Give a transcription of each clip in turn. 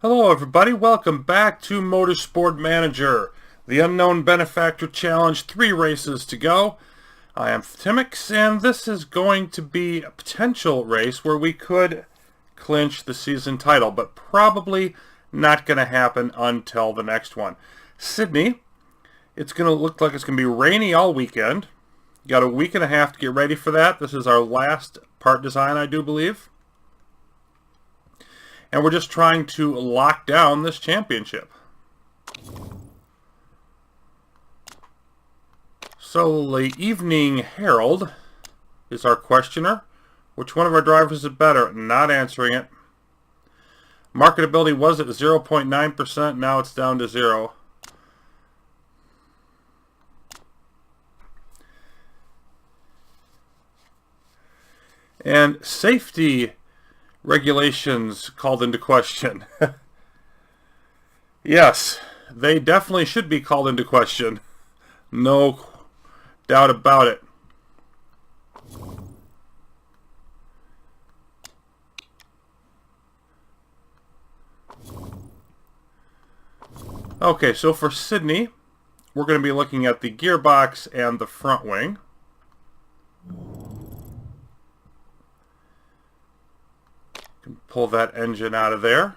Hello everybody, welcome back to Motorsport Manager. The Unknown Benefactor Challenge, 3 races to go. I am Timix, and this is going to be a potential race where we could clinch the season title, but probably not going to happen until the next one. Sydney, it's going to look like it's going to be rainy all weekend. Got a week and a half to get ready for that. This is our last part design, I do believe. And we're just trying to lock down this championship. So the Evening Herald is our questioner. Which one of our drivers is better? Not answering it. Marketability was at 0.9%. Now it's down to 0. And safety regulations called into question. Yes, they definitely should be called into question. No doubt about it. Okay, so for Sydney, we're going to be looking at the gearbox and the front wing. Pull that engine out of there.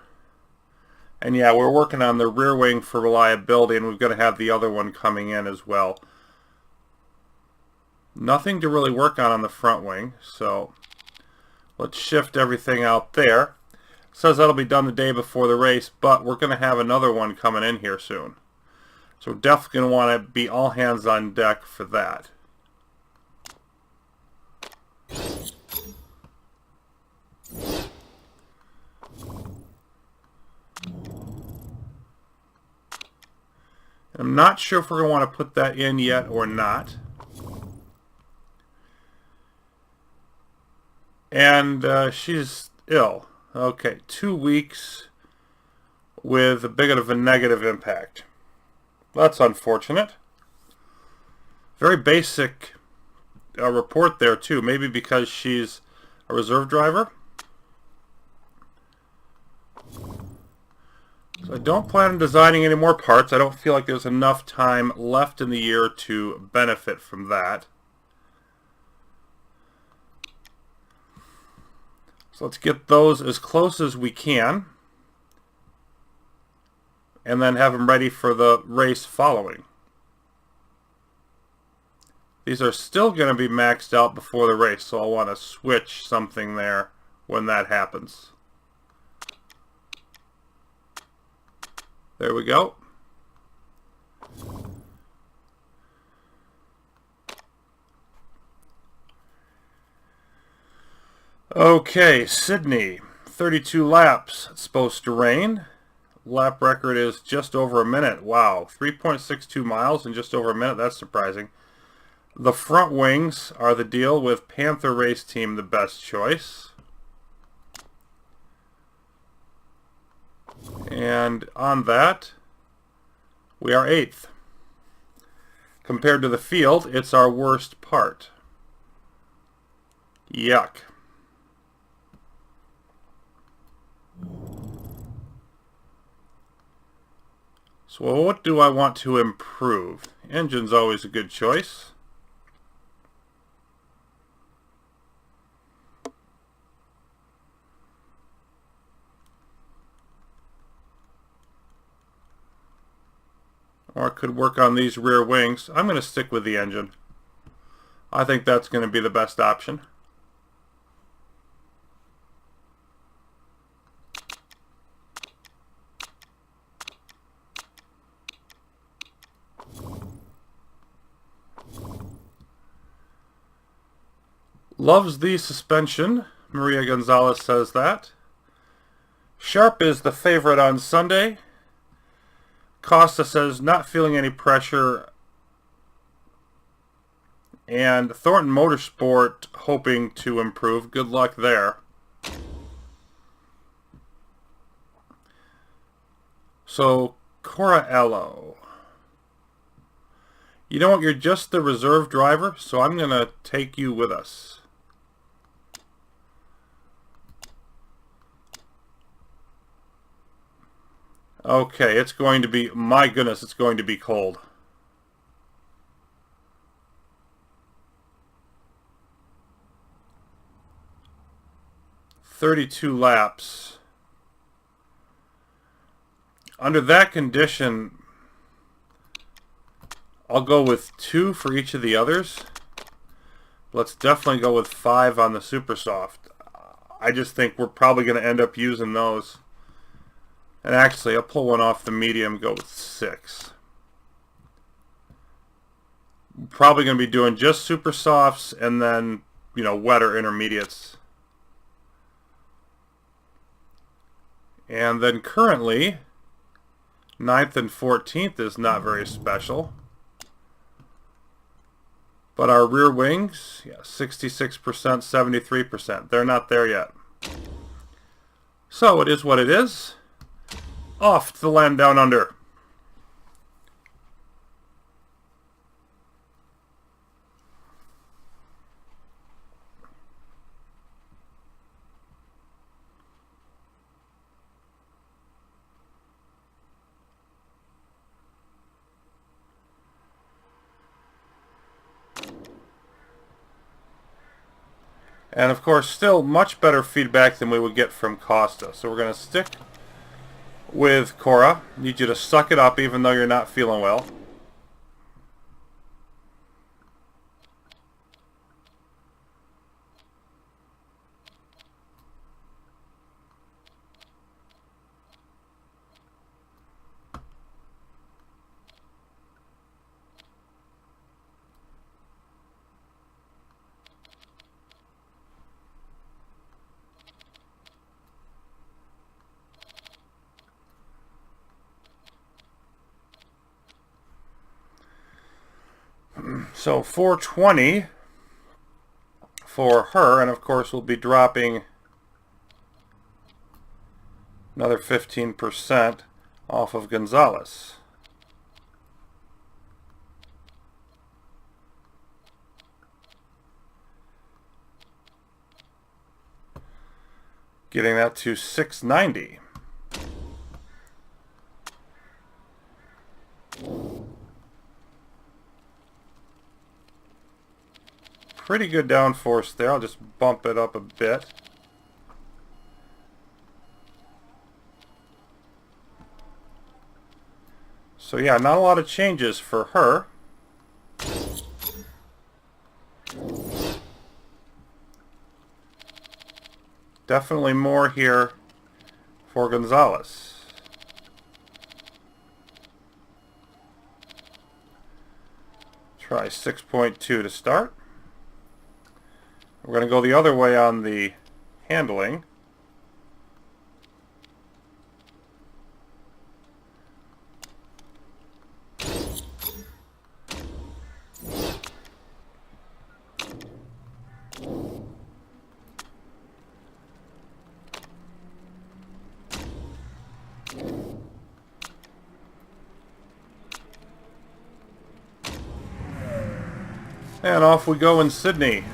And yeah, we're working on the rear wing for reliability, and we're going to have the other one coming in as well. Nothing to really work on the front wing, so let's shift everything out there. It says that'll be done the day before the race, but we're going to have another one coming in here soon. So we're definitely going to want to be all hands on deck for that. I'm not sure if we're going to want to put that in yet or not. And she's ill. Okay, 2 weeks with a bit of a negative impact. That's unfortunate. Very basic report there too. Maybe because she's a reserve driver. So I don't plan on designing any more parts. I don't feel like there's enough time left in the year to benefit from that. So let's get those as close as we can, and then have them ready for the race following. These are still going to be maxed out before the race, so I'll want to switch something there when that happens. There we go. Okay, Sydney, 32 laps. It's supposed to rain. Lap record is just over a minute. Wow, 3.62 miles in just over a minute. That's surprising. The front wings are the deal, with Panther Race Team the best choice. And on that, we are 8th. Compared to the field, it's our worst part. Yuck. So what do I want to improve? Engine's always a good choice. Or I could work on these rear wings. I'm going to stick with the engine. I think that's going to be the best option. Loves the suspension. Maria Gonzalez says that. Sharp is the favorite on Sunday. Costa says not feeling any pressure. And Thornton Motorsport hoping to improve. Good luck there. So, Corallo. You know what? You're just the reserve driver, so I'm going to take you with us. Okay, it's going to be, my goodness, it's going to be cold. "32 laps. Under that condition, I'll go with 2 for each of the others. Let's definitely go with 5 on the Super Soft. I just think we're probably going to end up using those. And actually, I'll pull one off the medium and go with 6. Probably going to be doing just Super Softs and then, you know, wetter intermediates. And then currently, 9th and 14th is not very special. But our rear wings, yeah, 66%, 73%. They're not there yet. So it is what it is. Off to the land down under. And of course, still much better feedback than we would get from Costa. So we're going to stick with Cora. Need you to suck it up even though you're not feeling well. So 420 for her, and of course we'll be dropping another 15% off of Gonzalez. Getting that to 690. Pretty good downforce there. I'll just bump it up a bit. So yeah, not a lot of changes for her. Definitely more here for Gonzalez. Try 6.2 to start. We're going to go the other way on the handling. And off we go in Sydney.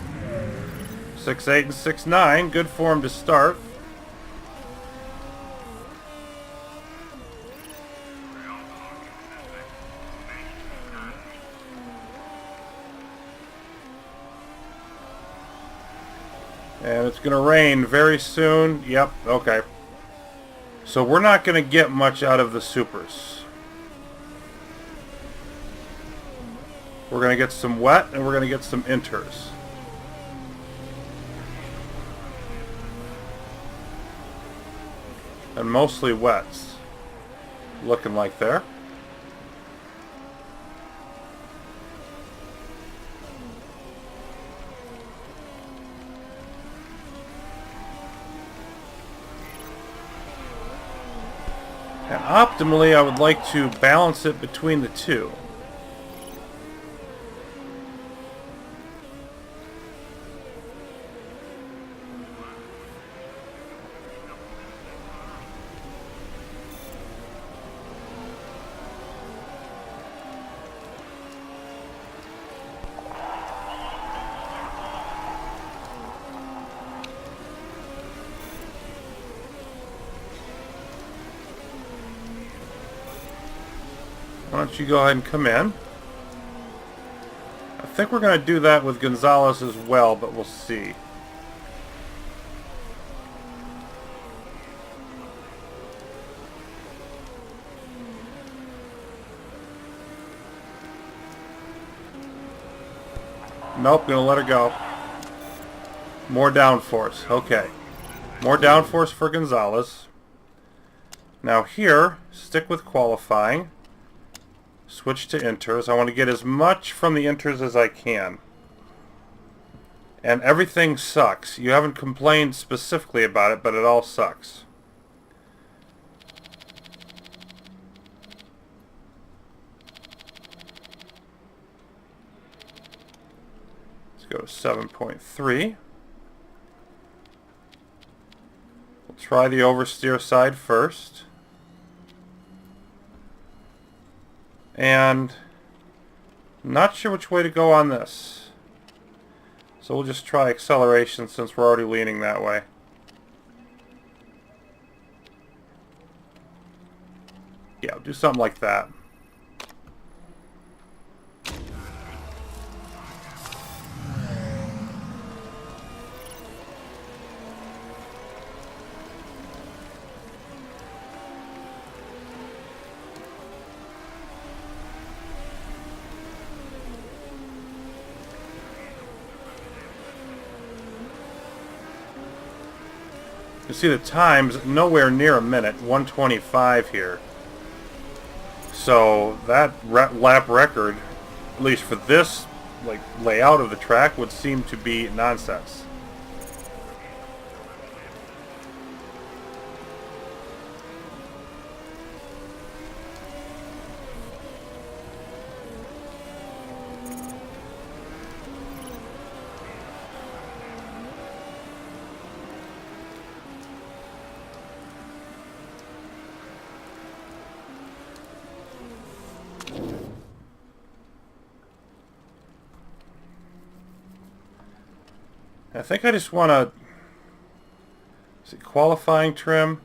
6.8 and 6.9, good form to start. And it's going to rain very soon. Yep, okay. So we're not going to get much out of the supers. We're going to get some wet and we're going to get some inters. And mostly wets. Looking like there. And optimally, I would like to balance it between the two. Why don't you go ahead and come in? I think we're going to do that with Gonzalez as well, but we'll see. Nope, gonna let her go. More downforce. Okay. More downforce for Gonzalez. Now here, stick with qualifying. Switch to inters. I want to get as much from the inters as I can. And everything sucks. You haven't complained specifically about it, but it all sucks. Let's go to 7.3. We'll try the oversteer side first. And not sure which way to go on this. So we'll just try acceleration since we're already leaning that way. Yeah, do something like that. You see the time's nowhere near a minute, 1:25 here. So that lap record, at least for this layout of the track, would seem to be nonsense. I think I just want to see qualifying trim,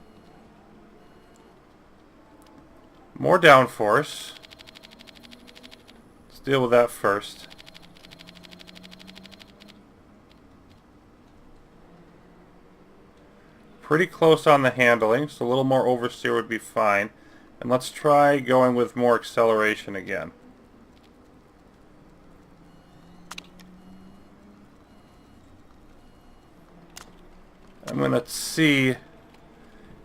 more downforce. Let's deal with that first. Pretty close on the handling, so a little more oversteer would be fine. And let's try going with more acceleration again. I'm going to see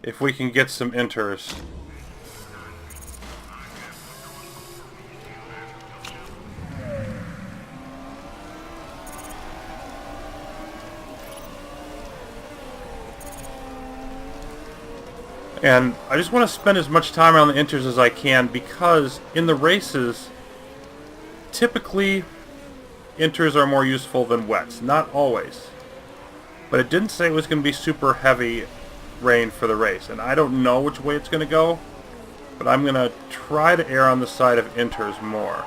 if we can get some inters. And I just want to spend as much time on the inters as I can because in the races, typically inters are more useful than wets. Not always. But it didn't say it was going to be super heavy rain for the race. And I don't know which way it's going to go. But I'm going to try to err on the side of inters more.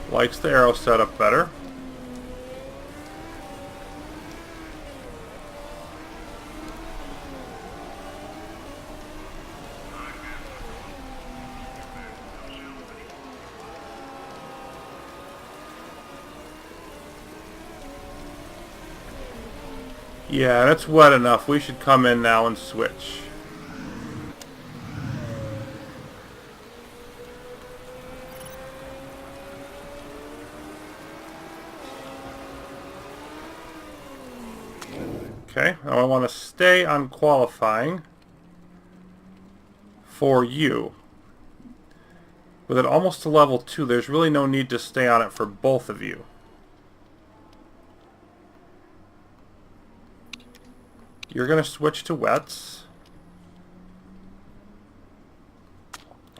Likes the aero setup better. Yeah, that's wet enough. We should come in now and switch. Okay, now I want to stay on qualifying for you. With it almost to level 2, there's really no need to stay on it for both of you. You're going to switch to wets.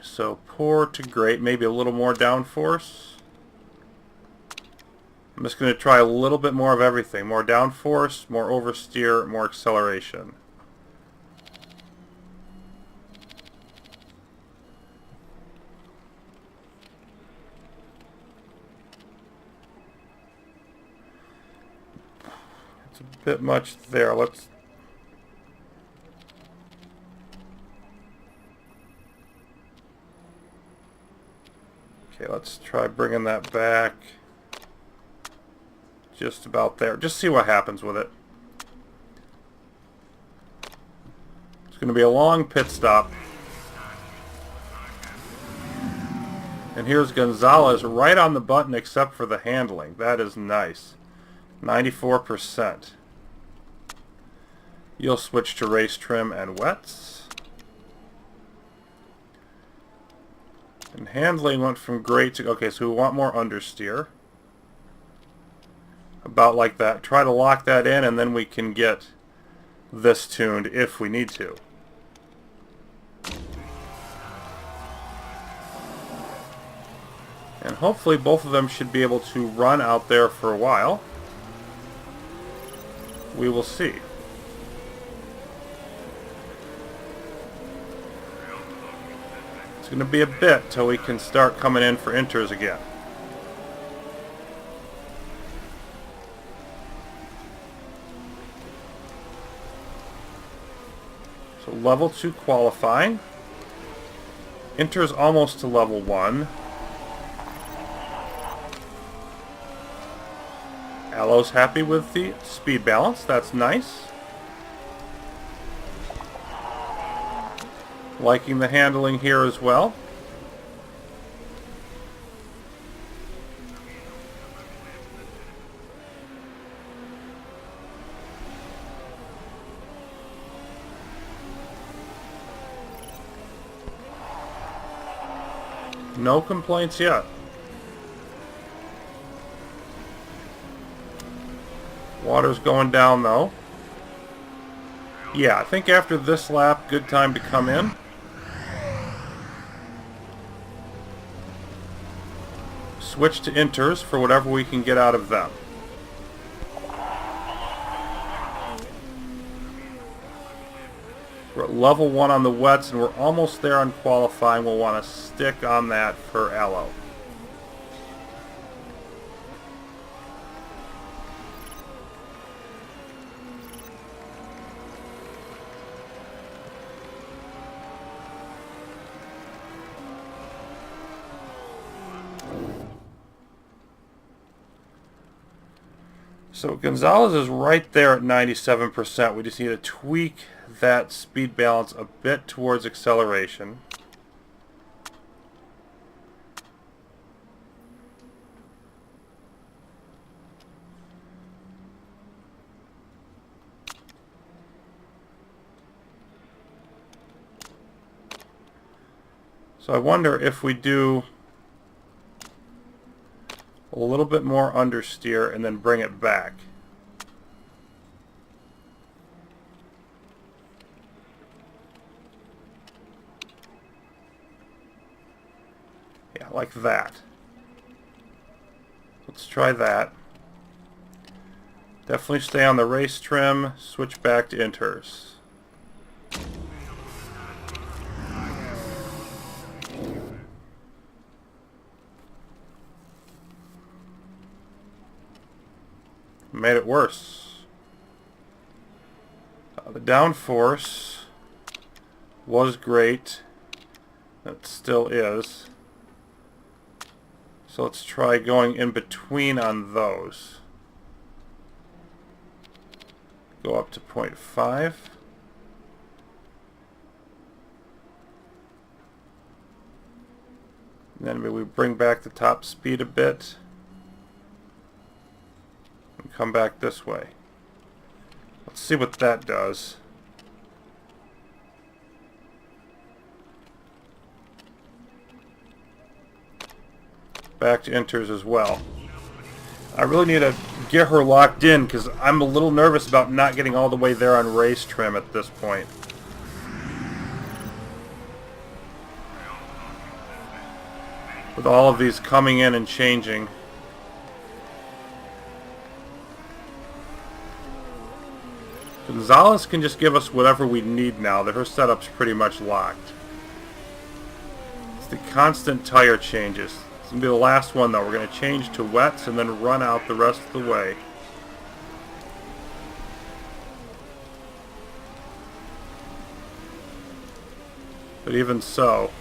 So poor to great, maybe a little more downforce. I'm just going to try a little bit more of everything. More downforce, more oversteer, more acceleration. It's a bit much there. Let's... Okay, let's try bringing that back. Just about there. Just see what happens with it. It's going to be a long pit stop. And here's Gonzalez right on the button except for the handling. That is nice. 94%. You'll switch to race trim and wets. And handling went from great to... Okay, so we want more understeer. About like that. Try to lock that in and then we can get this tuned if we need to. And hopefully both of them should be able to run out there for a while. We will see. It's going to be a bit till we can start coming in for inters again. So level 2 qualifying. Inters almost to level 1. Alo's happy with the speed balance. That's nice. Liking the handling here as well. No complaints yet. Water's going down though. Yeah, I think after this lap, good time to come in. Switch to inters for whatever we can get out of them. We're at level 1 on the wets and we're almost there on qualifying. We'll want to stick on that for Alo. So Gonzalez is right there at 97%. We just need to tweak that speed balance a bit towards acceleration. So I wonder if we do a little bit more understeer and then bring it back. Yeah, like that. Let's try that. Definitely stay on the race trim, switch back to inters. Made it worse. The downforce was great. It still is. So let's try going in between on those. Go up to 0.5. Then maybe we bring back the top speed a bit. And come back this way. Let's see what that does. Back to inters as well. I really need to get her locked in because I'm a little nervous about not getting all the way there on race trim at this point. With all of these coming in and changing. Gonzalez can just give us whatever we need now. That her setup's pretty much locked. It's the constant tire changes. It's going to be the last one though. We're going to change to wets and then run out the rest of the way. But even so,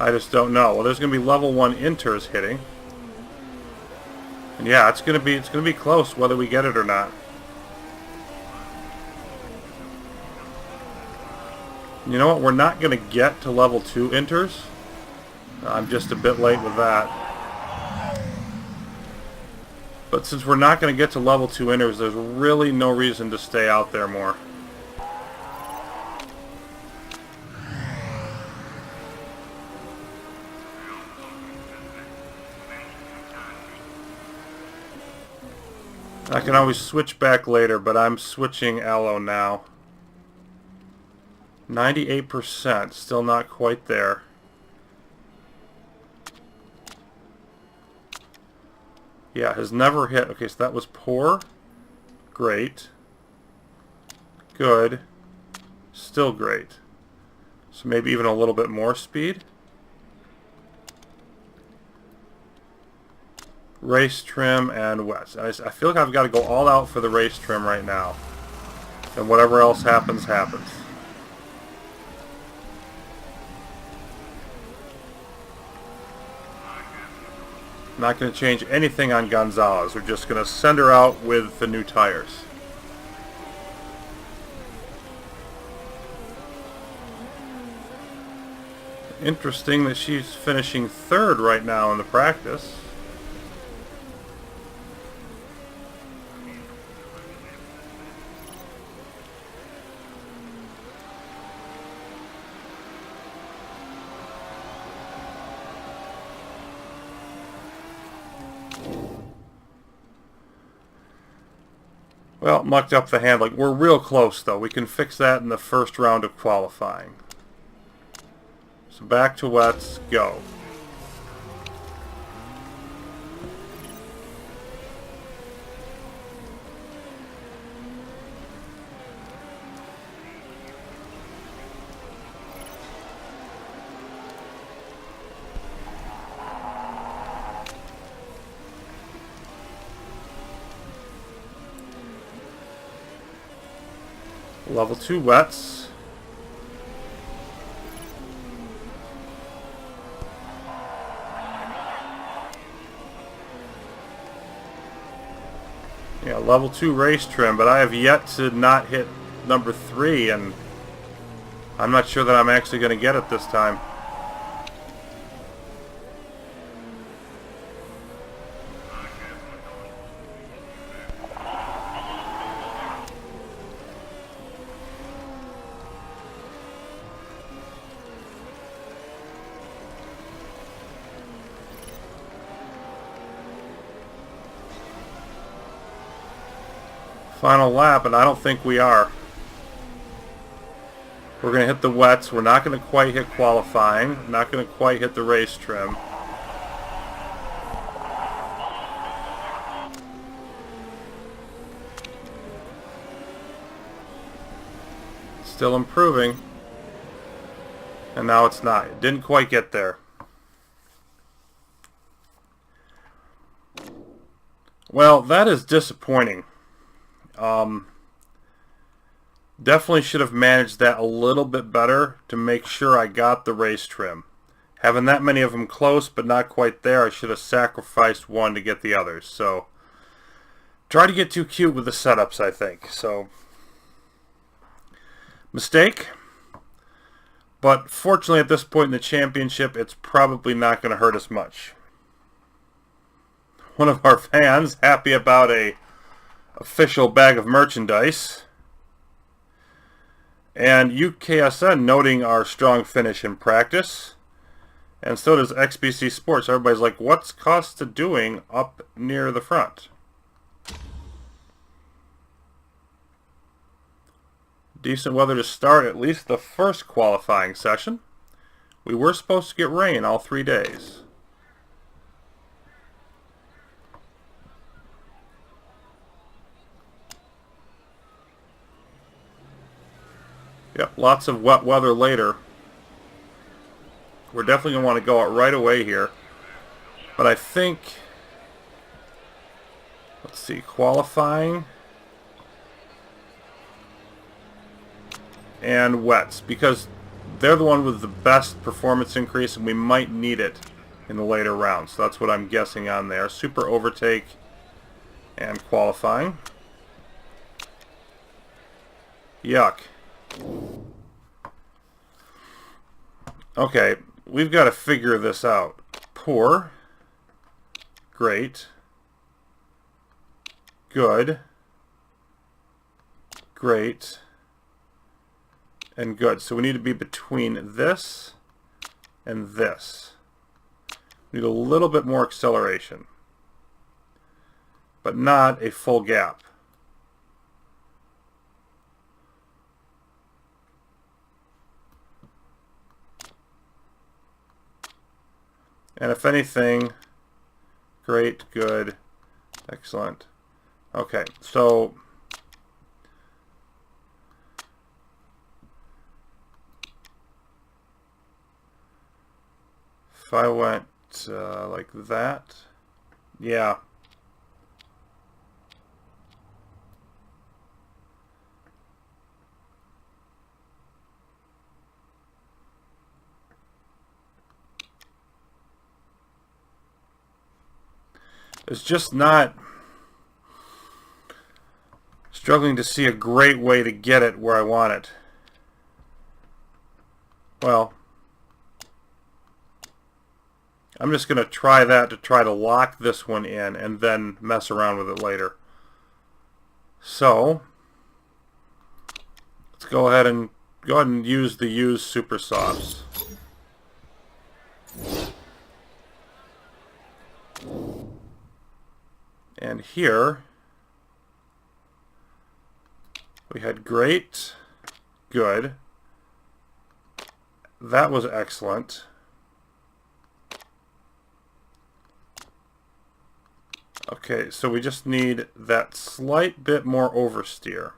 I just don't know. Well, there's going to be level 1 inters hitting. And yeah, it's going to be close whether we get it or not. You know what? We're not going to get to level 2 inters. I'm just a bit late with that. But since we're not going to get to level 2 inters, there's really no reason to stay out there more. I can always switch back later, but I'm switching allo now. 98%, still not quite there. Yeah, has never hit. Okay, so that was poor. Great. Good. Still great. So maybe even a little bit more speed. Race trim and wets. I feel like I've got to go all out for the race trim right now. And whatever else happens, happens. Not going to change anything on Gonzalez. We're just going to send her out with the new tires. Interesting that she's finishing third right now in the practice. Well, mucked up the handling. We're real close, though. We can fix that in the first round of qualifying. So back to wets, go. Level 2 wets. Yeah, level 2 race trim, but I have yet to not hit number 3, and I'm not sure that I'm actually going to get it this time. Final lap, and I don't think we are. We're going to hit the wets. We're not going to quite hit qualifying. Not going to quite hit the race trim. Still improving. And now it's not. It didn't quite get there. Well, that is disappointing. Definitely should have managed that a little bit better to make sure I got the race trim. Having that many of them close but not quite there, I should have sacrificed one to get the others. So, try to get too cute with the setups, I think. So, mistake. But fortunately at this point in the championship, it's probably not going to hurt us much. One of our fans happy about a official bag of merchandise. And UKSN noting our strong finish in practice. And so does XBC Sports. Everybody's like, what's Costa doing up near the front? Decent weather to start at least the first qualifying session. We were supposed to get rain all 3 days. Yep, lots of wet weather later. We're definitely going to want to go out right away here. But I think, let's see, qualifying and wets. Because they're the one with the best performance increase, and we might need it in the later rounds. So that's what I'm guessing on there. Super overtake and qualifying. Yuck. Okay, we've got to figure this out. Poor. Great. Good. Great. And good. So we need to be between this and this. We need a little bit more acceleration, but not a full gap. And if anything, great, good, excellent. Okay, so if I went like that, yeah. It's just not struggling to see a great way to get it where I want it. Well, I'm just going to try that to try to lock this one in and then mess around with it later. So, let's go ahead and use the used Super Softs. And here, we had great, good, that was excellent, okay, so we just need that slight bit more oversteer,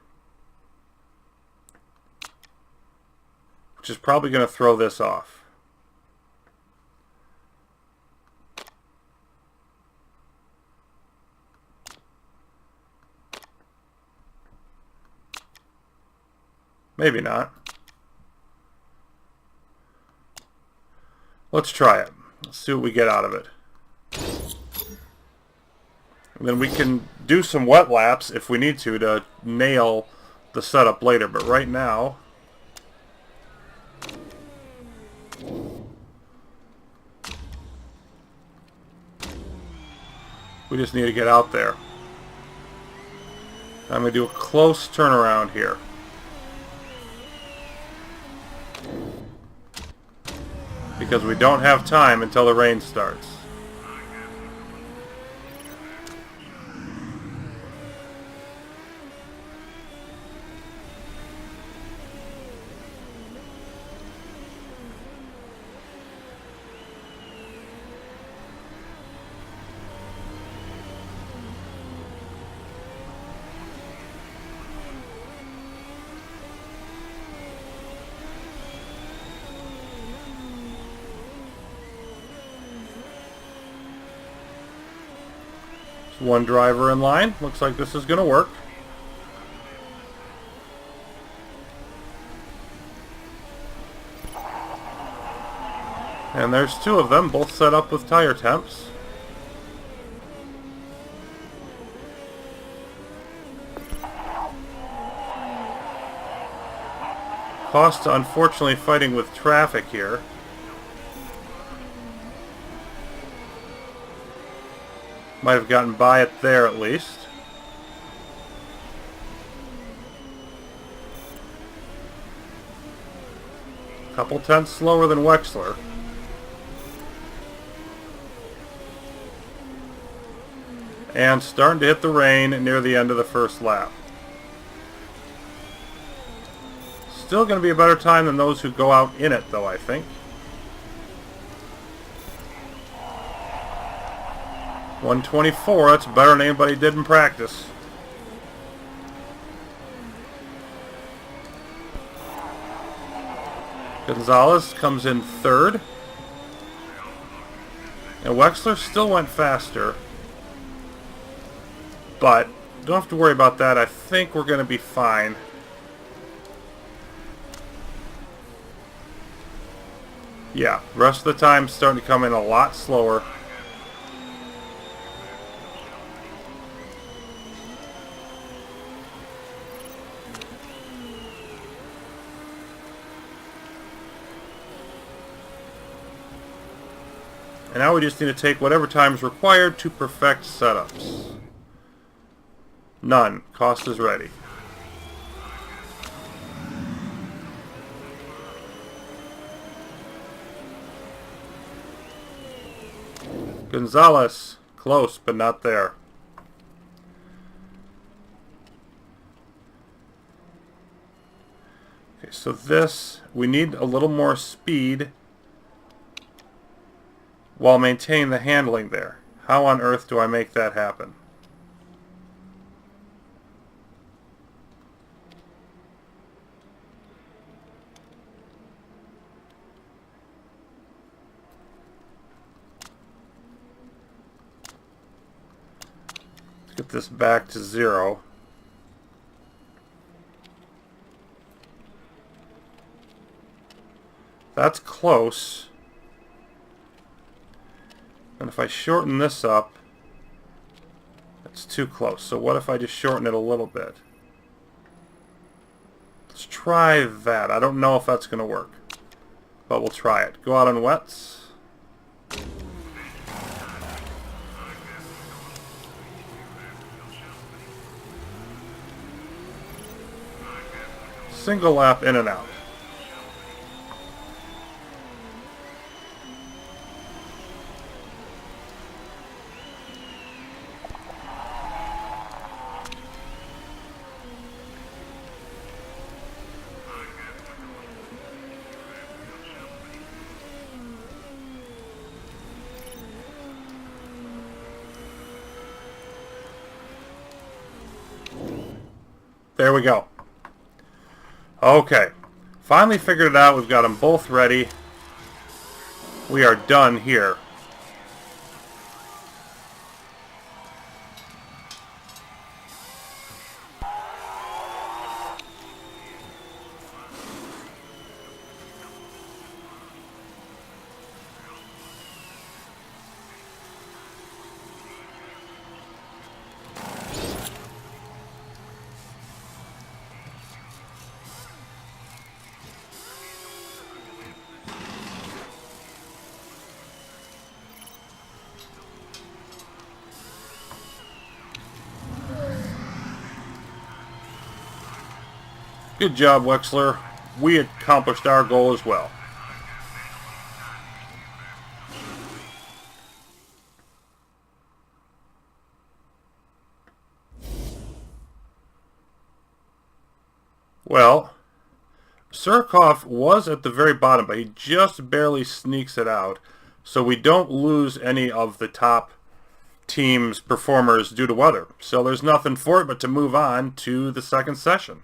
which is probably going to throw this off. Maybe not. Let's try it. Let's see what we get out of it. And then we can do some wet laps if we need to nail the setup later. But right now, we just need to get out there. I'm going to do a close turnaround here. Because we don't have time until the rain starts. One driver in line. Looks like this is going to work. And there's two of them, both set up with tire temps. Costa unfortunately fighting with traffic here. Might have gotten by it there at least. Couple tenths slower than Wexler. And starting to hit the rain near the end of the first lap. Still going to be a better time than those who go out in it, though, I think. 124, that's better than anybody did in practice. Gonzalez comes in third. And Wexler still went faster. But don't have to worry about that. I think we're going to be fine. Yeah, the rest of the time starting to come in a lot slower. And now we just need to take whatever time is required to perfect setups. None. Cost is ready. Gonzalez. Close, but not there. Okay, so this, we need a little more speed while maintaining the handling there. How on earth do I make that happen? Let's get this back to 0. That's close. And if I shorten this up, it's too close. So what if I just shorten it a little bit? Let's try that. I don't know if that's going to work, but we'll try it. Go out on wets. Single lap in and out. There we go. Okay. Finally figured it out. We've got them both ready. We are done here. Good job, Wexler. We accomplished our goal as well. Well, Surkov was at the very bottom, but he just barely sneaks it out. So we don't lose any of the top team's performers due to weather. So there's nothing for it but to move on to the second session.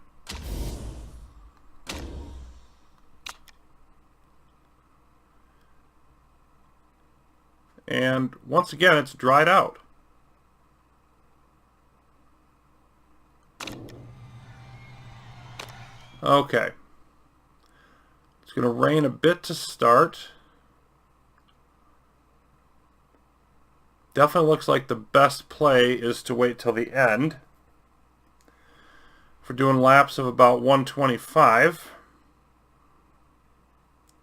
And once again, it's dried out. Okay. It's going to rain a bit to start. Definitely looks like the best play is to wait till the end. If we're doing laps of about 125,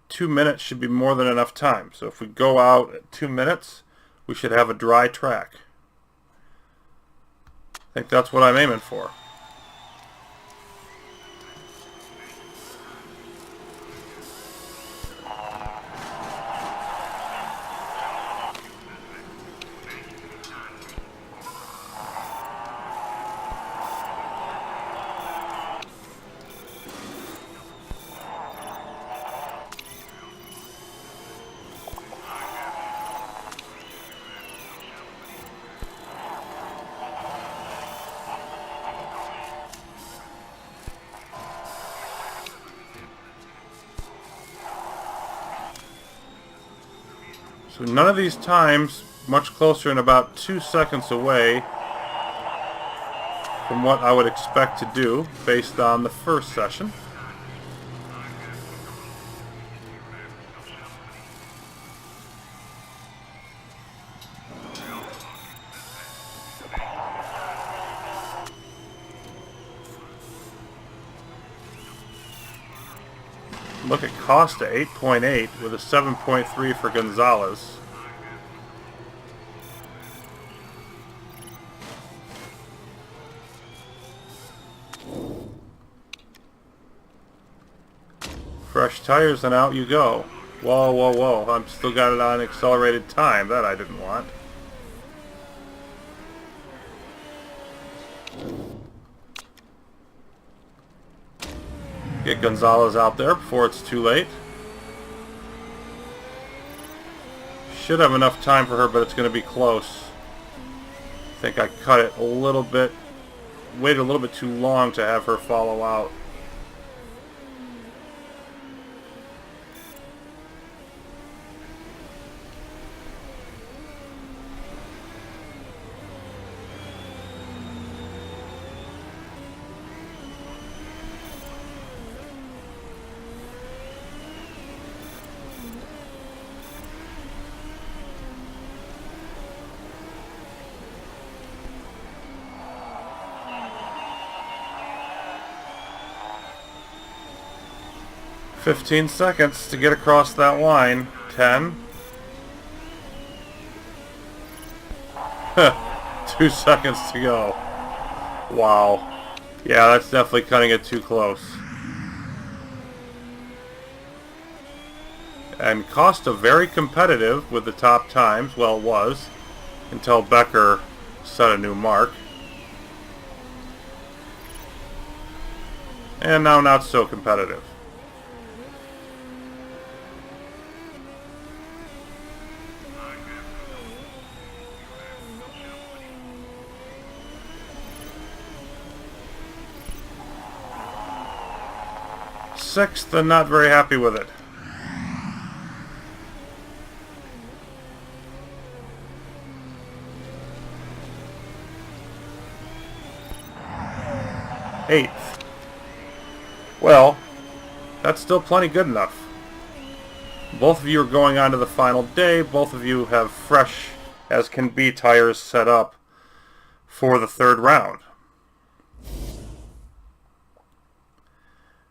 2 minutes should be more than enough time. So if we go out at 2 minutes, we should have a dry track. I think that's what I'm aiming for. So none of these times much closer and about 2 seconds away from what I would expect to do based on the first session. Look at Costa, 8.8 with a 7.3 for Gonzalez. Fresh tires and out you go. Whoa, whoa, whoa. I'm still got it on accelerated time. That I didn't want. Get Gonzalez out there before it's too late. Should have enough time for her, but it's going to be close. I think I cut it a little bit. Waited a little bit too long to have her follow out. "15 seconds to get across that line. 10. 2 seconds to go. Wow. Yeah, that's definitely cutting it too close. And Costa very competitive with the top times. Well, it was. Until Becker set a new mark. And now not so competitive. Sixth and not very happy with it. Eighth. Well, that's still plenty good enough. Both of you are going on to the final day. Both of you have fresh as can be tires set up for the third round.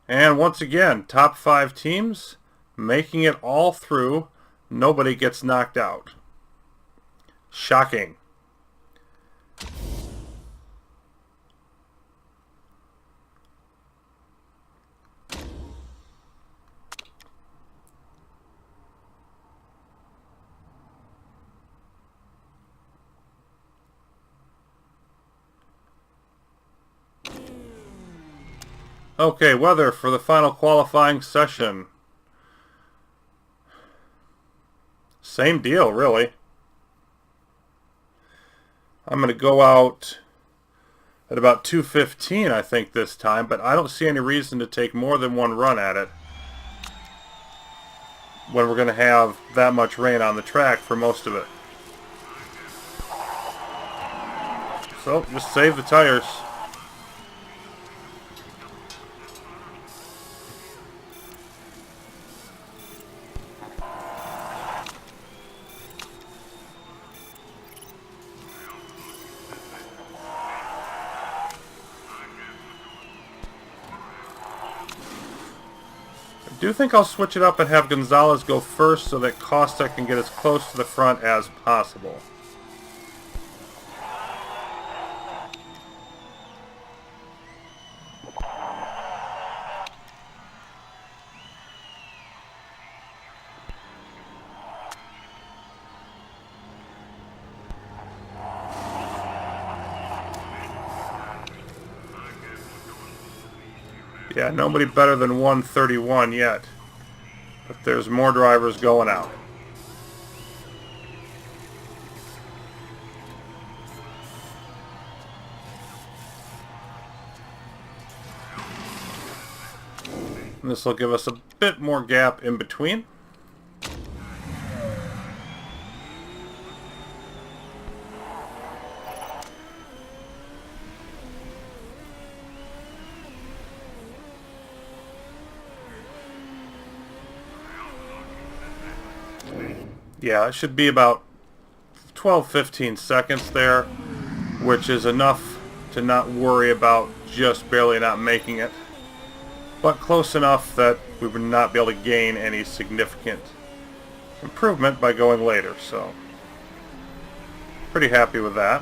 And once again, top 5 teams making it all through. Nobody gets knocked out. Shocking. Okay, weather for the final qualifying session. Same deal, really. I'm going to go out at about 2:15, I think, this time, but I don't see any reason to take more than one run at it when we're going to have that much rain on the track for most of it. So, just save the tires. I do think I'll switch it up and have Gonzalez go first so that Costa can get as close to the front as possible. Yeah, nobody better than 131 yet. But there's more drivers going out. And this will give us a bit more gap in between. Yeah, it should be about 12-15 seconds there, which is enough to not worry about just barely not making it. but close enough that we would not be able to gain any significant improvement by going later, so pretty happy with that.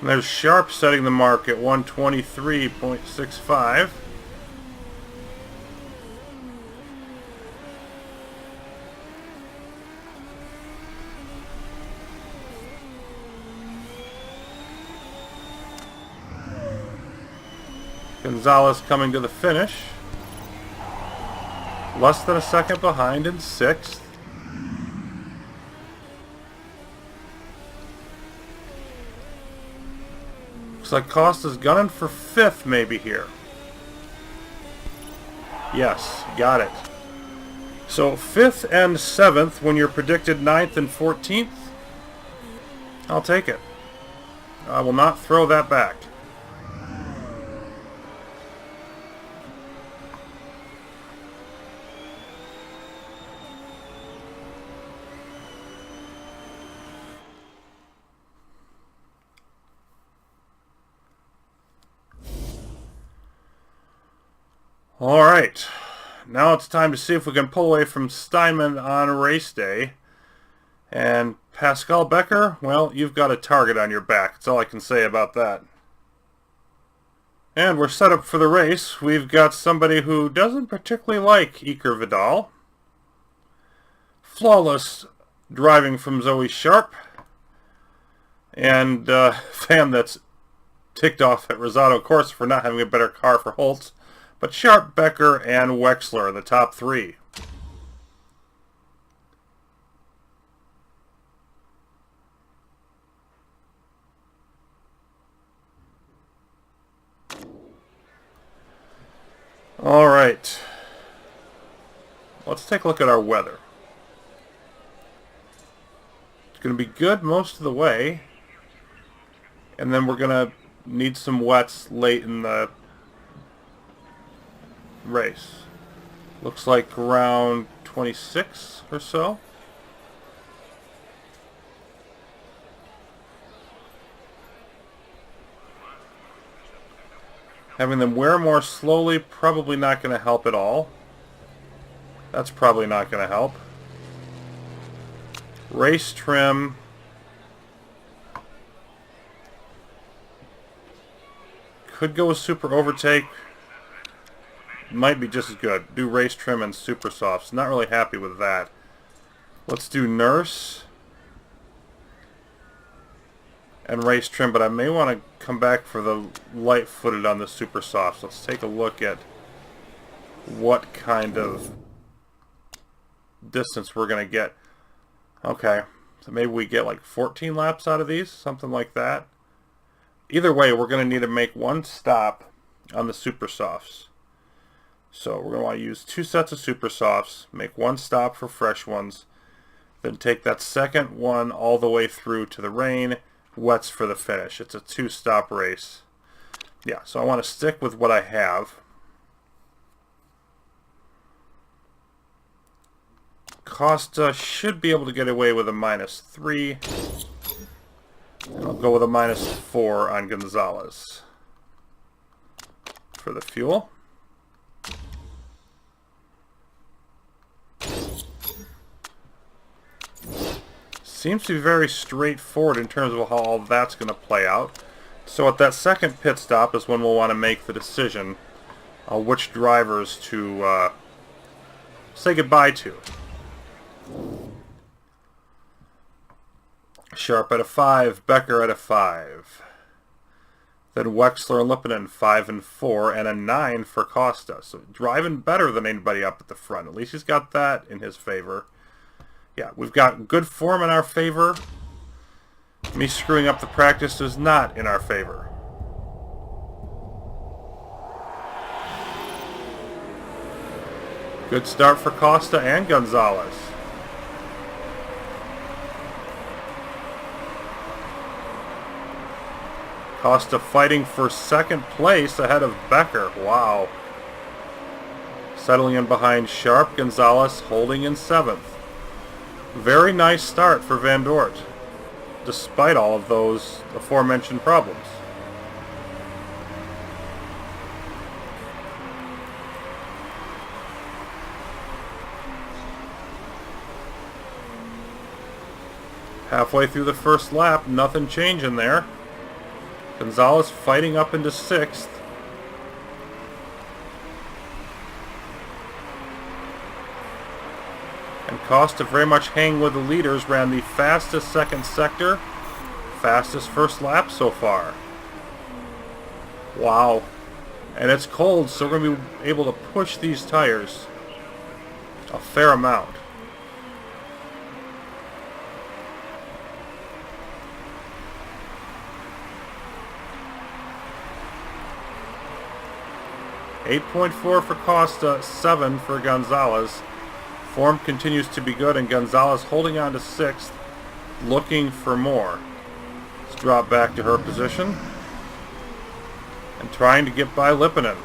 And there's Sharp setting the mark at 123.65. Gonzalez coming to the finish. Less than a second behind in 6th. Looks like Costa's gunning for 5th maybe here. Yes, got it. So 5th and 7th when you're predicted 9th and 14th. I'll take it. I will not throw that back. Alright, now it's time to see if we can pull away from Steinman on race day. And Pascal Becker, well, you've got a target on your back. That's all I can say about that. And we're set up for the race. We've got somebody who doesn't particularly like Iker Vidal. Flawless driving from Zoe Sharp. And fan that's ticked off at Rosado, of course, for not having a better car for Holtz. But Sharp, Becker, and Wexler, the top 3. All right. Let's take a look at our weather. It's going to be good most of the way. And then we're going to need some wets late in the race. Looks like around 26 or so. Having them wear more slowly, probably not going to help at all. That's probably not going to help. Race trim. Could go with super overtake. Might be just as good. Do race trim and super softs. Not really happy with that. Let's do nurse and race trim, but I may want to come back for the light footed on the super softs. Let's take a look at what kind of distance we're going to get. Okay, so maybe we get like 14 laps out of these, something like that. Either way, we're going to need to make one stop on the super softs. So we're going to want to use 2 sets of super softs, make one stop for fresh ones, then take that second one all the way through to the rain, wets for the finish. It's a 2-stop race. Yeah, so I want to stick with what I have. Costa should be able to get away with a -3. And I'll go with a -4 on Gonzalez for the fuel. Seems to be very straightforward in terms of how all that's going to play out. So at that second pit stop is when we'll want to make the decision on which drivers to say goodbye to. Sharp at a 5, Becker at a 5. Then Wexler and Lipinen 5 and 4, and a 9 for Costa. So driving better than anybody up at the front. At least he's got that in his favor. Yeah, we've got good form in our favor. Me screwing up the practice is not in our favor. Good start for Costa and Gonzalez. Costa fighting for second place ahead of Becker. Wow. Settling in behind Sharp, Gonzalez holding in 7th. Very nice start for Van Dort, despite all of those aforementioned problems. Halfway through the first lap, nothing changing there. Gonzalez fighting up into 6th. And Costa very much hanging with the leaders, ran the fastest second sector, fastest first lap so far. Wow. And it's cold, so we're going to be able to push these tires a fair amount. .4 for Costa, 7 for Gonzalez. Form continues to be good, and Gonzalez holding on to 6th, looking for more. Let's drop back to her position and trying to get by Lipinen.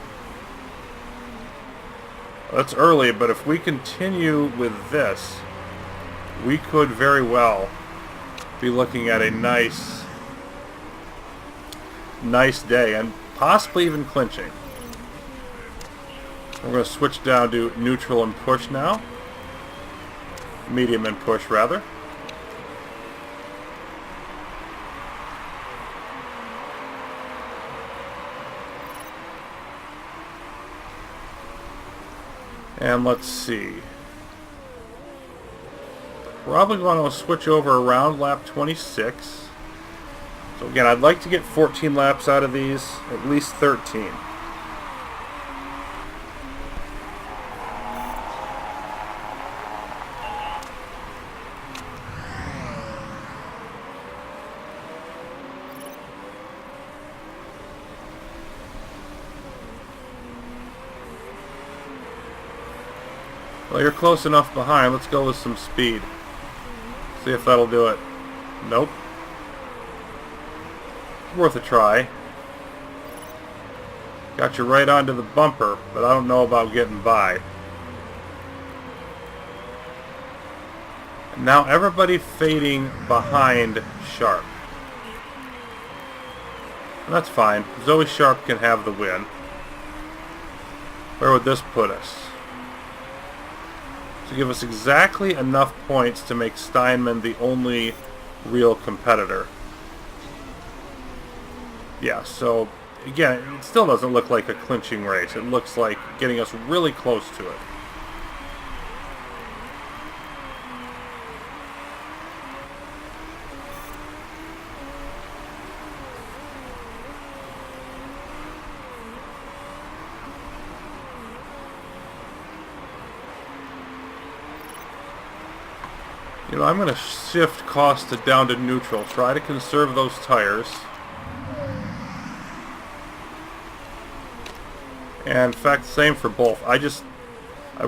That's early, but if we continue with this, we could very well be looking at a nice day, and possibly even clinching. We're going to switch down to neutral and push now. Medium and push, rather. And let's see. Probably want to switch over around lap 26. So again, I'd like to get 14 laps out of these, at least 13. Well, you're close enough behind. Let's go with some speed. See if that'll do it. Nope. Worth a try. Got you right onto the bumper, but I don't know about getting by. And now everybody fading behind Sharp. And that's fine. Zoe Sharp can have the win. Where would this put us? To give us exactly enough points to make Steinman the only real competitor. Yeah, so again, it still doesn't look like a clinching race. It looks like getting us really close to it. You know, I'm going to shift Costa down to neutral, try to conserve those tires. And in fact, same for both. I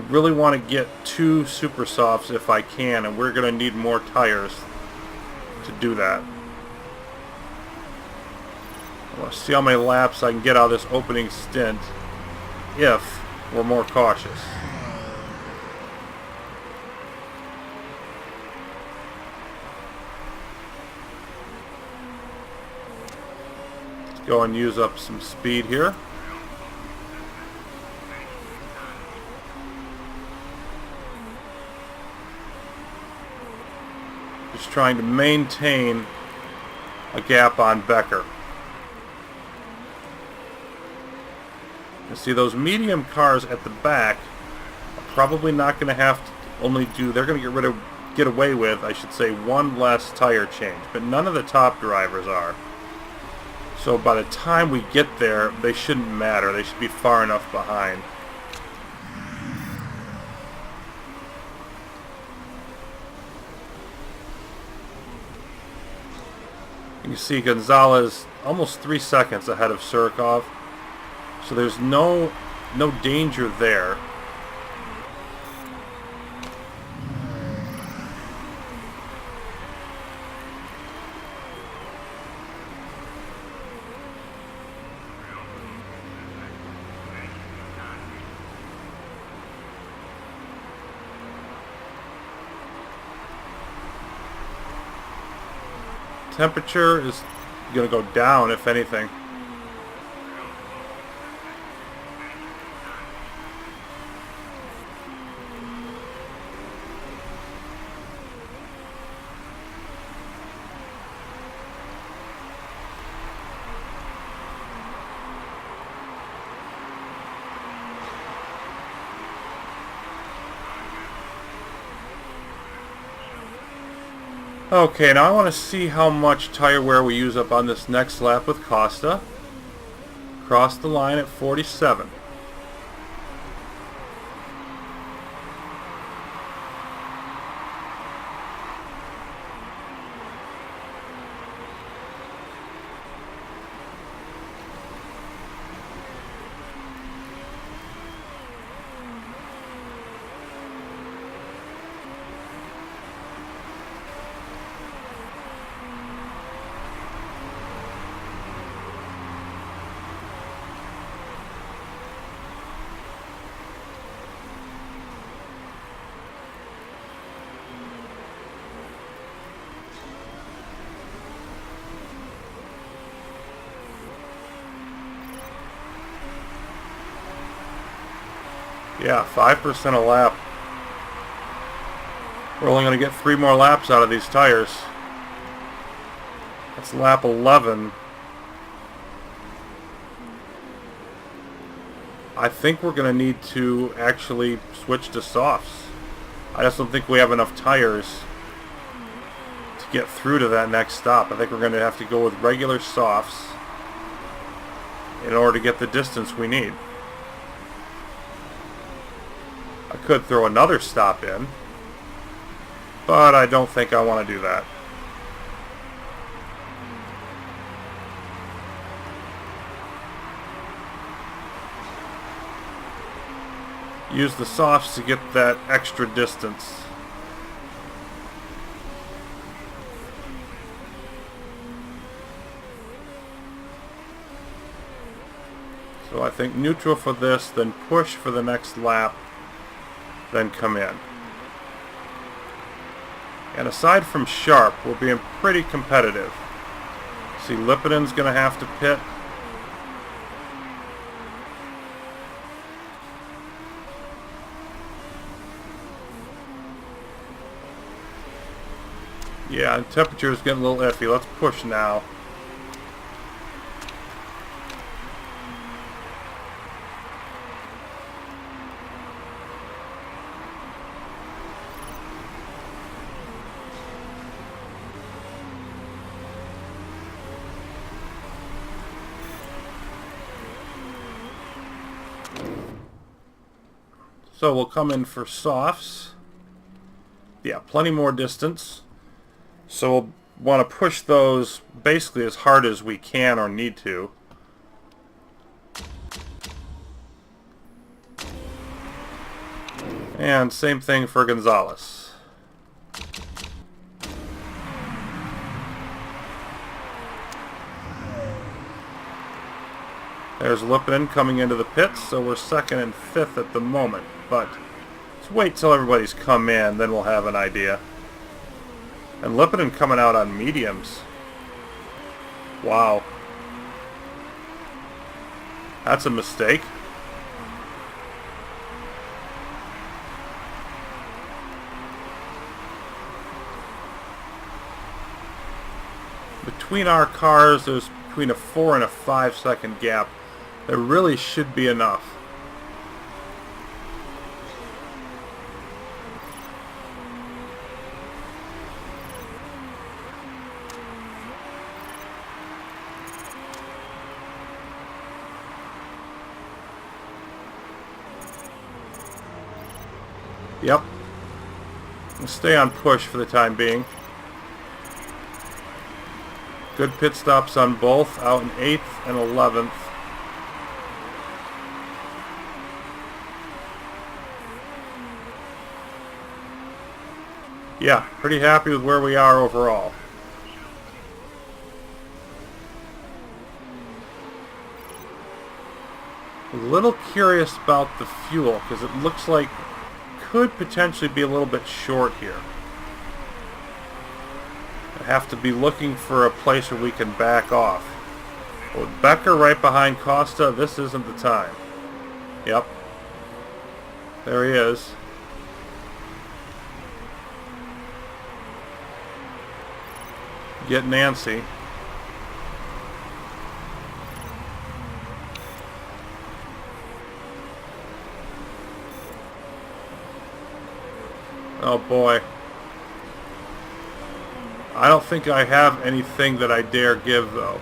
really want to get 2 super softs if I can, and we're going to need more tires to do that. I want to see how many laps I can get out of this opening stint if we're more cautious. Go and use up some speed here. Just trying to maintain a gap on Becker. You see those medium cars at the back are probably not going to have to only do, they're going to get away with, I should say, 1 less tire change, but none of the top drivers are. So by the time we get there, they shouldn't matter. They should be far enough behind. You can see Gonzalez almost 3 seconds ahead of Surikov. So there's no danger there. Temperature is going to go down, if anything. Okay, now I want to see how much tire wear we use up on this next lap with Costa. Cross the line at 47. Yeah, 5% a lap. We're only going to get 3 more laps out of these tires. That's lap 11. I think we're going to need to actually switch to softs. I just don't think we have enough tires to get through to that next stop. I think we're going to have to go with regular softs in order to get the distance we need. I could throw another stop in, but I don't think I want to do that. Use the softs to get that extra distance. So I think neutral for this, then push for the next lap, then come in. And aside from Sharp, we're being pretty competitive. See, Lipinen's going to have to pit. Yeah, and temperature is getting a little iffy. Let's push now. So we'll come in for softs. Yeah, plenty more distance. So we'll want to push those basically as hard as we can or need to. And same thing for Gonzalez. There's Lipinen coming into the pits, so we're 2nd and 5th at the moment. But let's wait till everybody's come in, then we'll have an idea. And Lipinen coming out on mediums. Wow. That's a mistake. Between our cars, there's between a 4 and a 5 second gap. There really should be enough. Yep. We'll stay on push for the time being. Good pit stops on both, out in 8th and 11th. Yeah, pretty happy with where we are overall. A little curious about the fuel, because it looks like could potentially be a little bit short here. I have to be looking for a place where we can back off. With Becker right behind Costa, this isn't the time. Yep. There he is. Get Nancy. Oh boy. I don't think I have anything that I dare give though.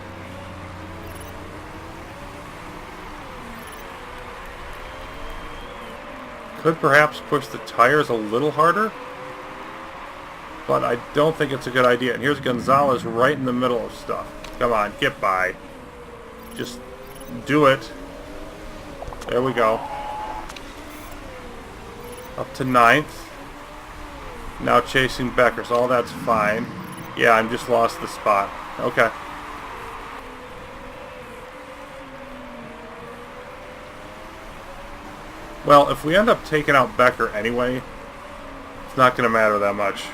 Could perhaps push the tires a little harder, but I don't think it's a good idea. And here's Gonzalez right in the middle of stuff. Come on, get by. Just do it. There we go. Up to 9th. Now chasing Becker, so all that's fine. Yeah, I'm just lost the spot. Okay. Well, if we end up taking out Becker anyway, it's not going to matter that much.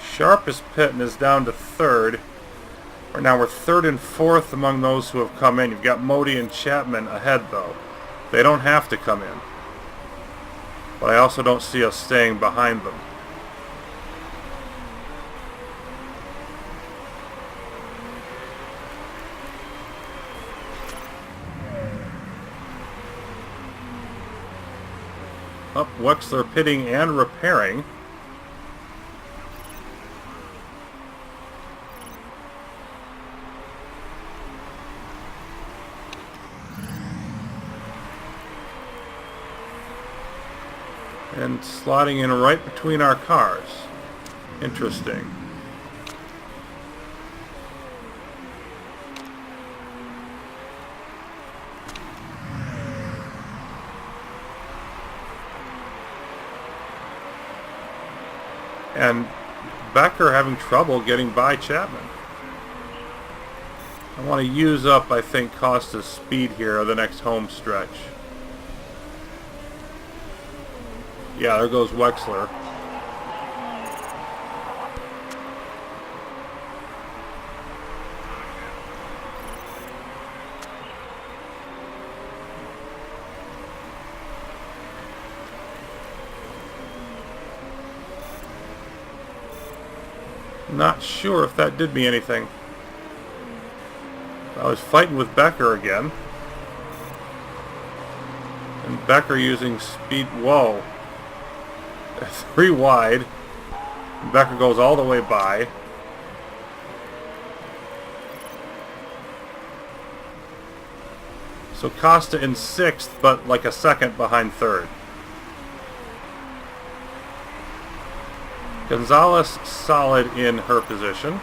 Sharp is pitting is down to 3rd. Right now we're 3rd and 4th among those who have come in. You've got Modi and Chapman ahead though. They don't have to come in. But I also don't see us staying behind them. Up, Wexler pitting and repairing. And slotting in right between our cars. Interesting. And Becker having trouble getting by Chapman. I want to use up, I think, Costa's speed here the next home stretch. Yeah, there goes Wexler. Not sure if that did me anything. I was fighting with Becker again. And Becker using speed. Whoa. 3 wide. Becker goes all the way by. So Costa in 6th, but like a second behind 3rd. Gonzalez solid in her position.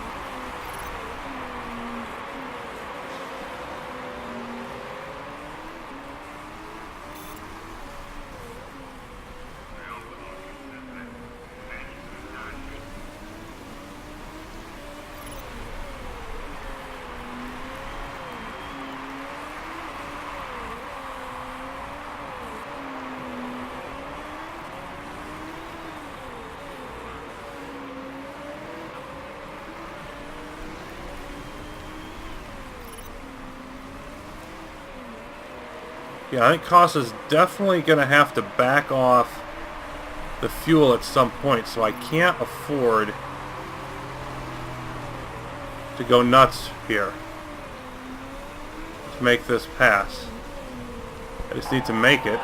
Yeah, I think Costa's definitely going to have to back off the fuel at some point, so I can't afford to go nuts here to make this pass. I just need to make it.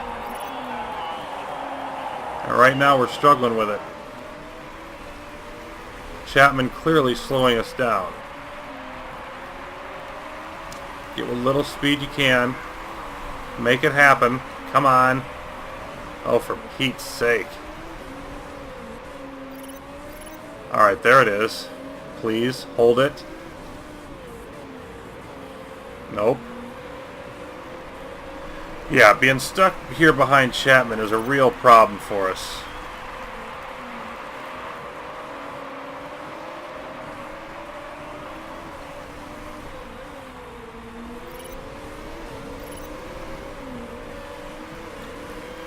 And right now we're struggling with it. Chapman clearly slowing us down. Get what little speed you can. Make it happen. Come on. Oh, for Pete's sake. Alright, there it is. Please, hold it. Nope. Yeah, being stuck here behind Chapman is a real problem for us.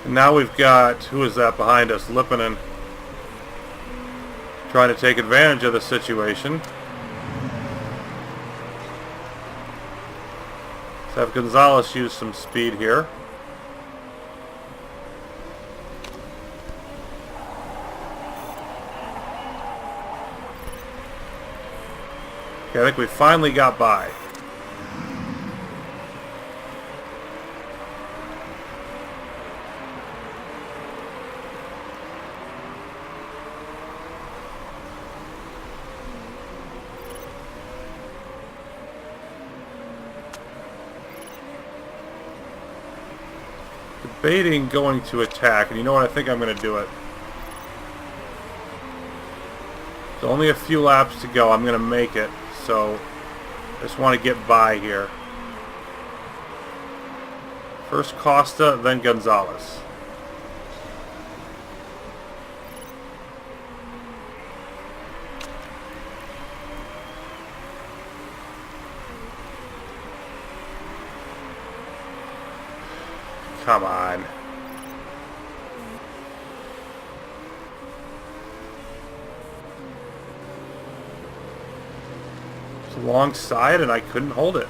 And now we've got, who is that behind us? Lippinen trying to take advantage of the situation. Let's have Gonzalez use some speed here. Okay, I think we finally got by. Debating going to attack, and you know what? I think I'm going to do it. There's only a few laps to go. I'm going to make it, so I just want to get by here. First Costa, then Gonzalez. Come on. It's alongside and I couldn't hold it.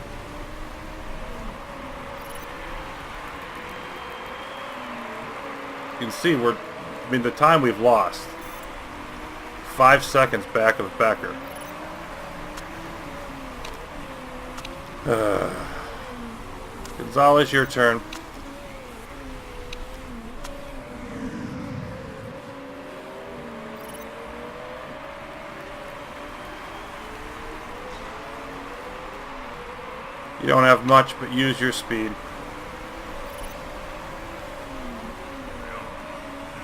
You can see the time we've lost. 5 seconds back of Becker. Gonzalez, your turn. You don't have much, but use your speed.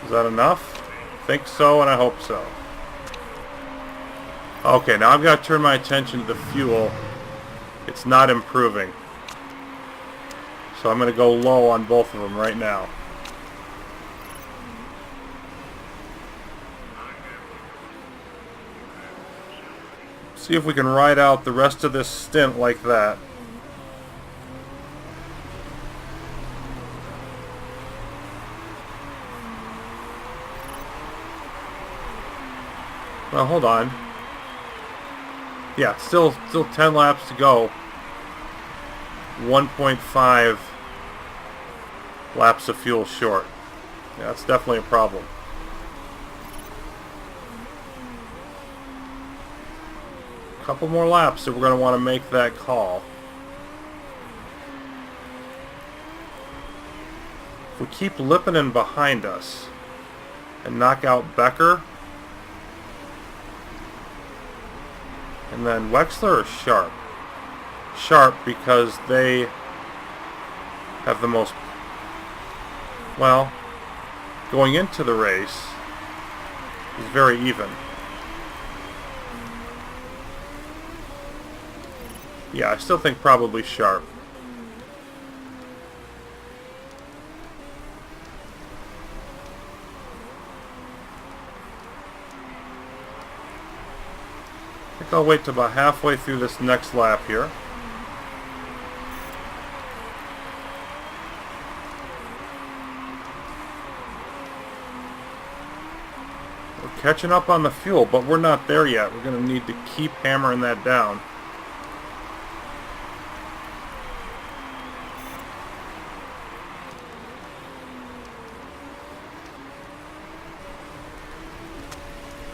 Is that enough? Think so, and I hope so. Okay, now I've got to turn my attention to the fuel. It's not improving. So I'm going to go low on both of them right now. See if we can ride out the rest of this stint like that. Well, hold on. Yeah, still 10 laps to go. 1.5 laps of fuel short. Yeah, that's definitely a problem. A couple more laps if we're going to want to make that call. If we keep Lippinen behind us and knock out Becker, and then Wexler or Sharp? Sharp, because they have the most... Well, going into the race is very even. Yeah, I still think probably Sharp. I think I'll wait till about halfway through this next lap here. We're catching up on the fuel, but we're not there yet. We're going to need to keep hammering that down.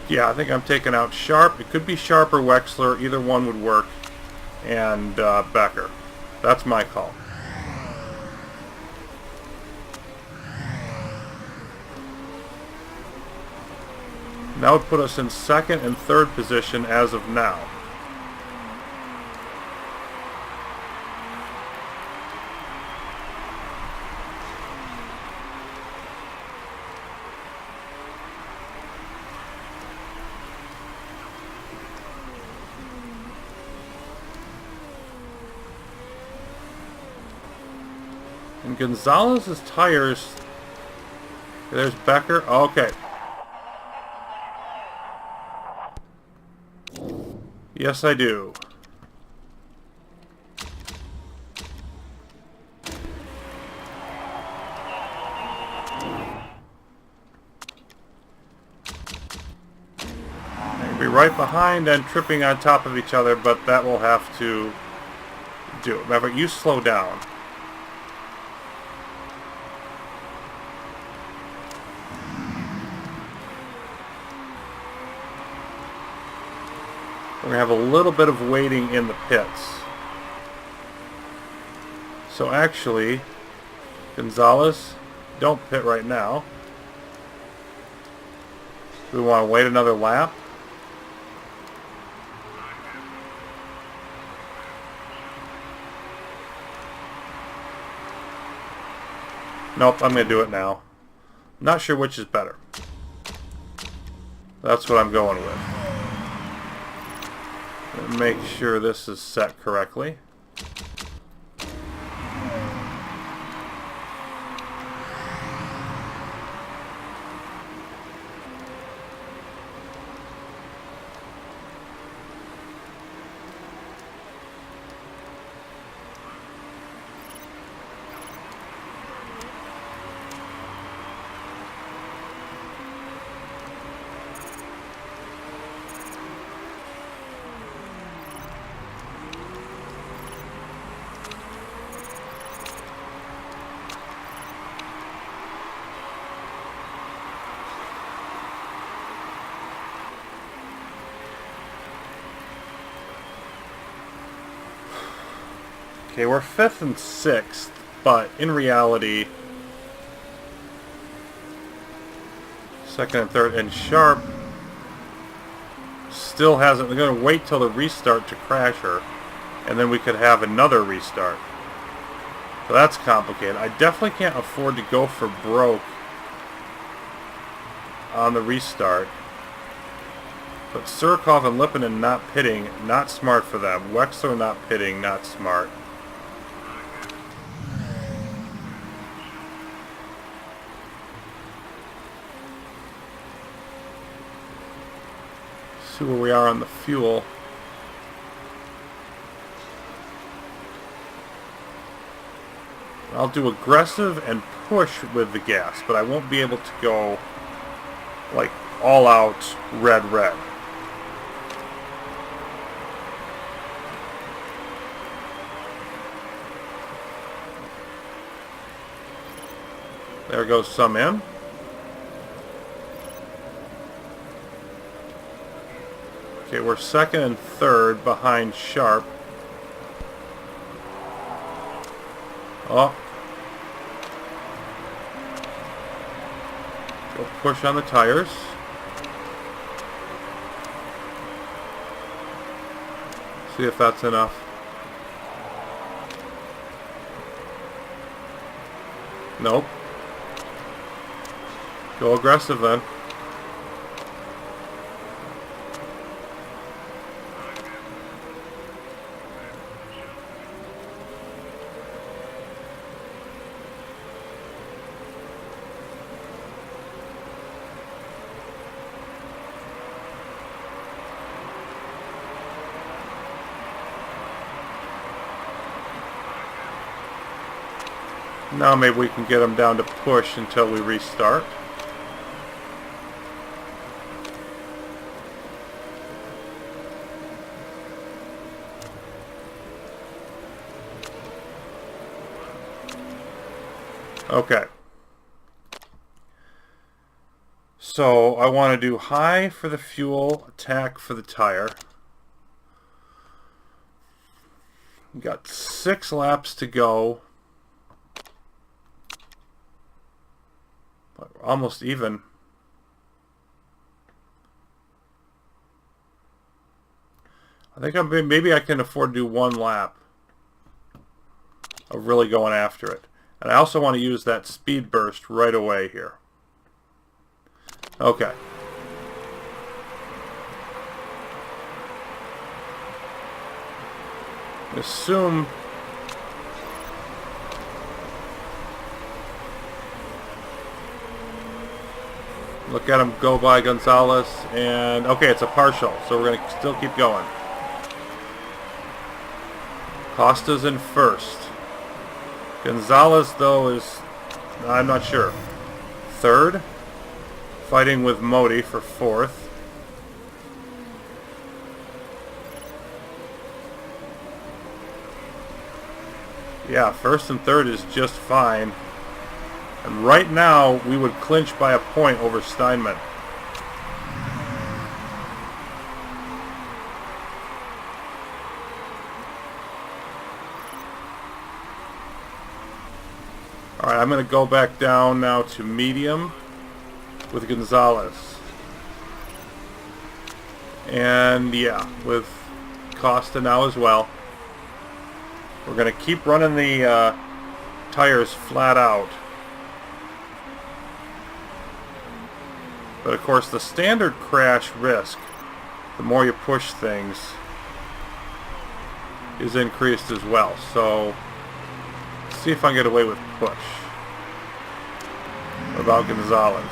Yeah, I think I'm taking out Sharp. It could be Sharp or Wexler. Either one would work. And Becker. That's my call. That would put us in second and third position as of now. And Gonzalez's tires, there's Becker. Okay. Yes, I do. They'll be right behind and tripping on top of each other, but that will have to do. Remember, you slow down. We're going to have a little bit of waiting in the pits. So actually, Gonzalez, don't pit right now. Do we want to wait another lap? Nope, I'm going to do it now. Not sure which is better. That's what I'm going with. Make sure this is set correctly. Okay, we're 5th and 6th, but in reality, 2nd and 3rd, and Sharp still hasn't. They're going to wait till the restart to crash her, and then we could have another restart. So that's complicated. I definitely can't afford to go for broke on the restart. But Surkov and Lipinen not pitting, not smart for them. Wexler not pitting, not smart. See where we are on the fuel. I'll do aggressive and push with the gas, but I won't be able to go like all out red. There goes some in. Okay, we're 2nd and 3rd behind Sharp. Oh. Go push on the tires. See if that's enough. Nope. Go aggressive then. Now maybe we can get them down to push until we restart. Okay. So I want to do high for the fuel, attack for the tire. We've got 6 laps to go. Almost even. I think maybe I can afford to do one lap of really going after it. And I also want to use that speed burst right away here. Okay. Assume look at him go by Gonzalez, and okay, it's a partial, so we're going to still keep going. Costa's in first. Gonzalez, though, is, I'm not sure, third, fighting with Modi for fourth. Yeah, first and third is just fine. And right now, we would clinch by a point over Steinman. Alright, I'm going to go back down now to medium with Gonzalez. And yeah, with Costa now as well. We're going to keep running the tires flat out. But of course, the standard crash risk, the more you push things, is increased as well. So, let's see if I can get away with push. What about Gonzalez?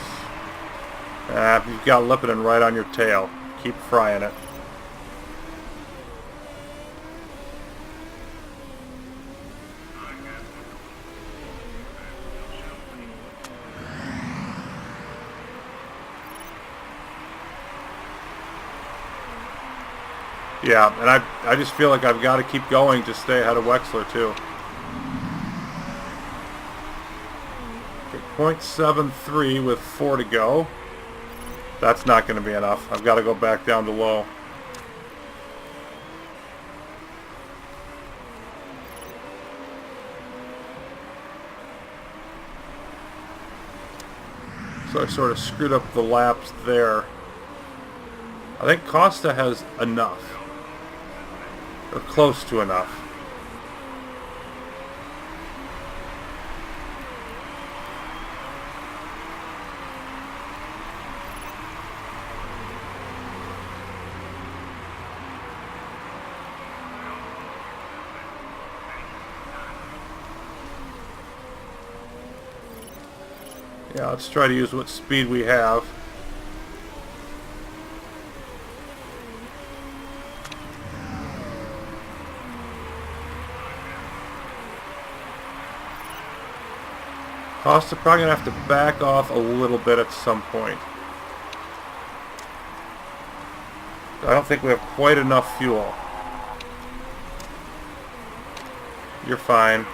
You've got Lipinen right on your tail. Keep frying it. Yeah, and I just feel like I've got to keep going to stay ahead of Wexler, too. Okay, 0.73 with 4 to go. That's not going to be enough. I've got to go back down to low. So I sort of screwed up the laps there. I think Costa has enough. Or close to enough. Yeah, let's try to use what speed we have. Costa probably going to have to back off a little bit at some point. I don't think we have quite enough fuel. You're fine.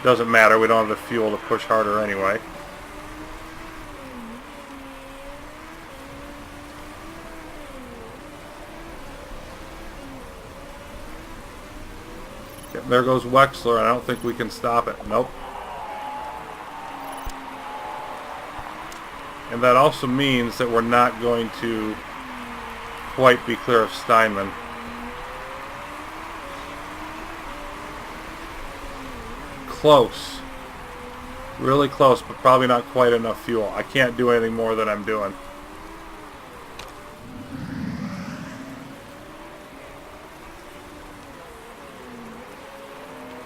Doesn't matter, we don't have the fuel to push harder anyway. Okay, there goes Wexler, and I don't think we can stop it. Nope. And that also means that we're not going to quite be clear of Steinman. Close. Really close, but probably not quite enough fuel. I can't do anything more than I'm doing.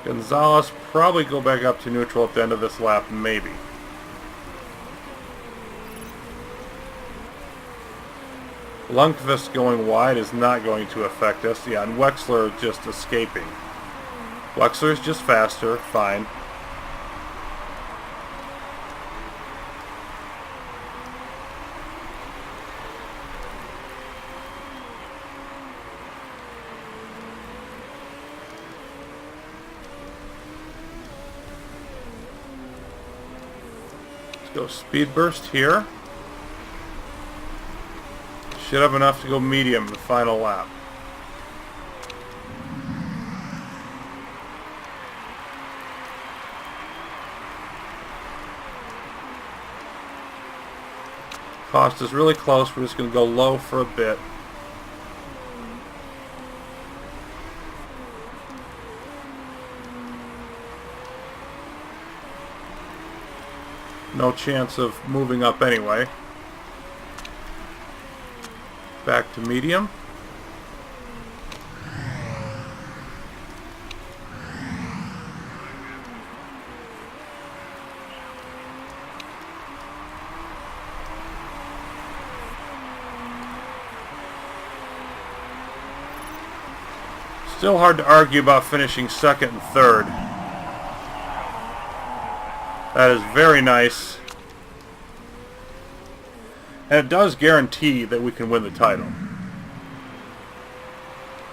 Gonzalez probably go back up to neutral at the end of this lap, maybe. Lundqvist going wide is not going to affect us. Yeah, and Wexler just escaping. Wexler's just faster, fine. Let's go speed burst here. Should have enough to go medium the final lap. Costa's really close. We're just going to go low for a bit. No chance of moving up anyway. Back to medium. Still hard to argue about finishing second and third. That is very nice. And it does guarantee that we can win the title.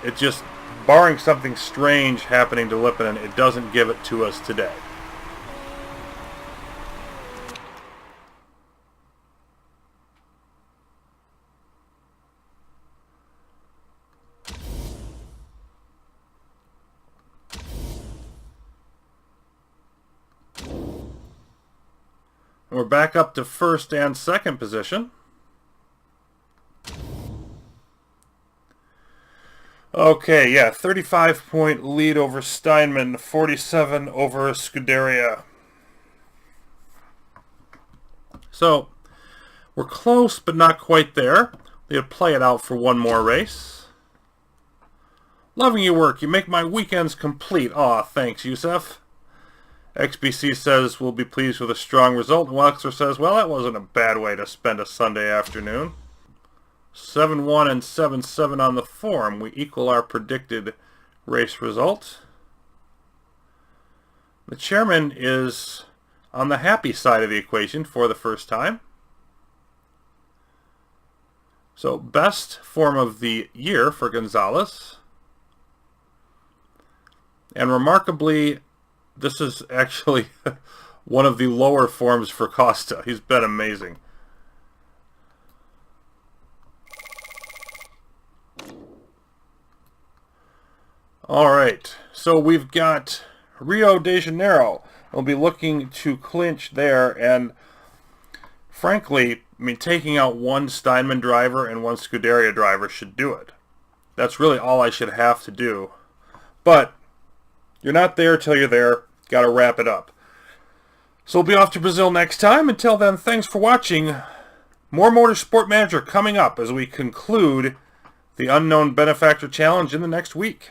It just, barring something strange happening to Lippinen, it doesn't give it to us today. And we're back up to first and second position. Okay, yeah, 35-point lead over Steinman, 47 over Scuderia. So, we're close, but not quite there. We have to play it out for one more race. Loving your work. You make my weekends complete. Aw, thanks, Yusef. XBC says we'll be pleased with a strong result. And Wexler says, well, that wasn't a bad way to spend a Sunday afternoon. 7-1 and 7-7 on the form. We equal our predicted race result. The chairman is on the happy side of the equation for the first time. So, best form of the year for Gonzalez. And remarkably, this is actually one of the lower forms for Costa. He's been amazing. All right, so we've got Rio de Janeiro. We'll be looking to clinch there, and frankly, I mean, taking out one Steinman driver and one Scuderia driver should do it. That's really all I should have to do. But you're not there till you're there. Got to wrap it up. So we'll be off to Brazil next time. Until then, thanks for watching. More Motorsport Manager coming up as we conclude the Unknown Benefactor Challenge in the next week.